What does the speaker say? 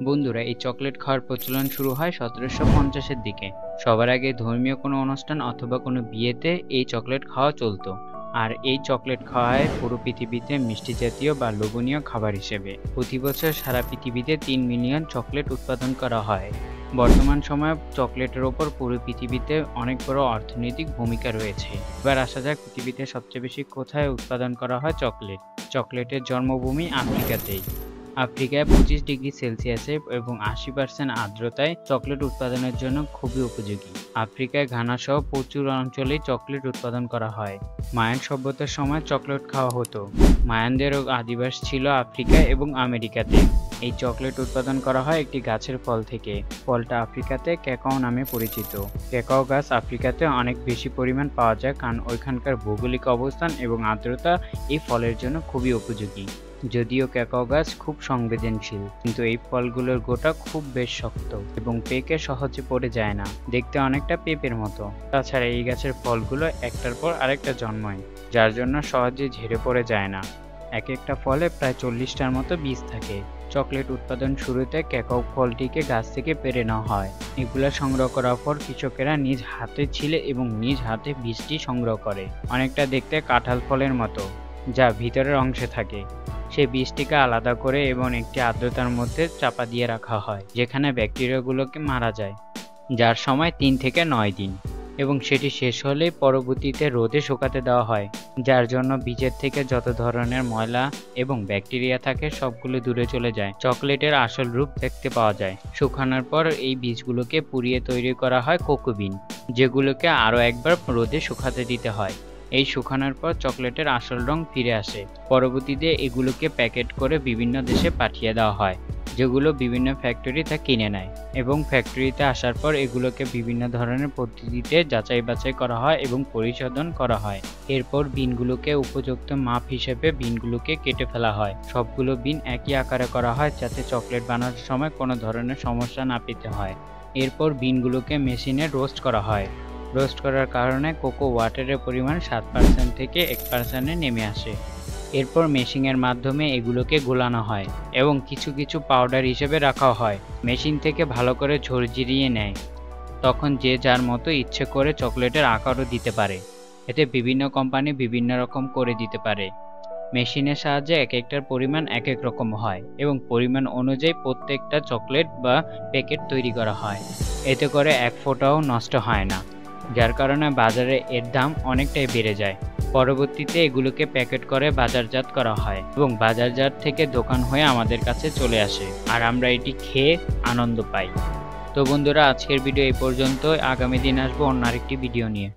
বন্ধুরা, এই চকলেট খাওয়ার প্রচলন শুরু হয় 1750-এর দিকে। সবার আগে ধর্মীয় কোনো অনুষ্ঠান অথবা কোনো বিয়েতে এই চকলেট খাওয়া চলতো। আর এই চকলেট খাওয়া হয় পুরো পৃথিবীতে মিষ্টি জাতীয় বা লোভনীয় খাবার হিসেবে। প্রতি বছর সারা পৃথিবীতে 3 মিলিয়ন চকলেট উৎপাদন করা হয়। বর্তমান সময়ে চকলেটের ওপর পুরো পৃথিবীতে অনেক বড় অর্থনৈতিক ভূমিকা রয়েছে। এবার আসা যাক পৃথিবীতে সবচেয়ে বেশি কোথায় উৎপাদন করা হয় চকলেট। চকলেটের জন্মভূমি আফ্রিকাতেই। আফ্রিকায় 25°C এবং 80% আর্দ্রতায় চকলেট উৎপাদনের জন্য খুবই উপযোগী। আফ্রিকায় ঘানা সহ প্রচুর অঞ্চলেই চকলেট উৎপাদন করা হয়। মায়ান সভ্যতার সময় চকলেট খাওয়া হতো। মায়ানদেরও আদিবাস ছিল আফ্রিকায় এবং আমেরিকাতে। এই চকলেট উৎপাদন করা হয় একটি গাছের ফল থেকে। ফলটা আফ্রিকাতে ক্যাকাও নামে পরিচিত। ক্যাকাও গাছ আফ্রিকাতে অনেক বেশি পরিমাণ পাওয়া যায়, কারণ ওইখানকার ভৌগোলিক অবস্থান এবং আর্দ্রতা এই ফলের জন্য খুবই উপযোগী। যদিও ক্যাকাও গাছ খুব সংবেদনশীল, কিন্তু এই ফলগুলোর গোটা খুব বেশ শক্ত এবং পেকে সহজে পড়ে যায় না, দেখতে অনেকটা পেঁপের মতো। তাছাড়া এই গাছের ফলগুলো একটার পর আরেকটা জন্মায়, যার জন্য সহজে ঝেড়ে পড়ে যায় না। এক একটা ফলে প্রায় 40টার মতো বীজ থাকে। চকলেট উৎপাদন শুরুতে ক্যাকাও ফলটিকে গাছ থেকে পেড়ে নেওয়া হয়। এগুলা সংগ্রহ করার পর কৃষকেরা নিজ হাতে ছিলে এবং নিজ হাতে বীজটি সংগ্রহ করে। অনেকটা দেখতে কাঁঠাল ফলের মতো, যা ভিতরের অংশে থাকে। সেই বীজটিকে আলাদা করে এবং একটি আর্দ্রতার মধ্যে চাপা দিয়ে রাখা হয়, যেখানে ব্যাকটেরিয়াগুলোকে মারা যায়, যার সময় 3 থেকে 9 দিন, এবং সেটি শেষ হলেই পরবর্তীতে রোদে শুকাতে দেওয়া হয়, যার জন্য বীজের থেকে যত ধরনের ময়লা এবং ব্যাকটেরিয়া থাকে সবগুলো দূরে চলে যায়। চকলেটের আসল রূপ দেখতে পাওয়া যায়। শুকানোর পর এই বীজগুলোকে পুড়িয়ে তৈরি করা হয় কোকো বিন, যেগুলোকে আরও একবার রোদে শুকাতে দিতে হয়। এই শুকানোর পর চকলেটের আসল রং ফিরে আসে। পরবর্তীতে এগুলোকে প্যাকেট করে বিভিন্ন দেশে পাঠিয়ে দেওয়া হয়, যেগুলো বিভিন্ন ফ্যাক্টরি তা কিনে নেয়, এবং ফ্যাক্টরিতে আসার পর এগুলোকে বিভিন্ন ধরনের পদ্ধতিতে যাচাই বাছাই করা হয় এবং পরিশোধন করা হয়। এরপর বিনগুলোকে উপযুক্ত মাপ হিসেবে বিনগুলোকে কেটে ফেলা হয়। সবগুলো বিন একই আকারে করা হয়, যাতে চকলেট বানানোর সময় কোনো ধরনের সমস্যা না পেতে হয়। এরপর বিনগুলোকে মেশিনে রোস্ট করা হয়। রোস্ট করার কারণে কোকো ওয়াটারের পরিমাণ 7% থেকে 1%-এ নেমে আসে। এরপর মেশিনের মাধ্যমে এগুলোকে গোলানো হয় এবং কিছু কিছু পাউডার হিসেবে রাখা হয়। মেশিন থেকে ভালো করে ঝরঝরিয়ে নেয়। তখন যে যার মতো ইচ্ছে করে চকলেটের আকারও দিতে পারে। এতে বিভিন্ন কোম্পানি বিভিন্ন রকম করে দিতে পারে। মেশিনের সাহায্যে এক একটার পরিমাণ এক এক রকম হয় এবং পরিমাণ অনুযায়ী প্রত্যেকটা চকলেট বা প্যাকেট তৈরি করা হয়। এতে করে এক ফোঁটাও নষ্ট হয় না, যার কারণে বাজারে এর দাম অনেকটাই বেড়ে যায়। পরবর্তীতে এগুলোকে প্যাকেট করে বাজারজাত করা হয় এবং বাজারজাত থেকে দোকান হয়ে আমাদের কাছে চলে আসে, আর আমরা এটি খেয়ে আনন্দ পাই। তো বন্ধুরা, আজকের ভিডিও এই পর্যন্ত। আগামী দিন আসবো অন্য আরেকটি ভিডিও নিয়ে।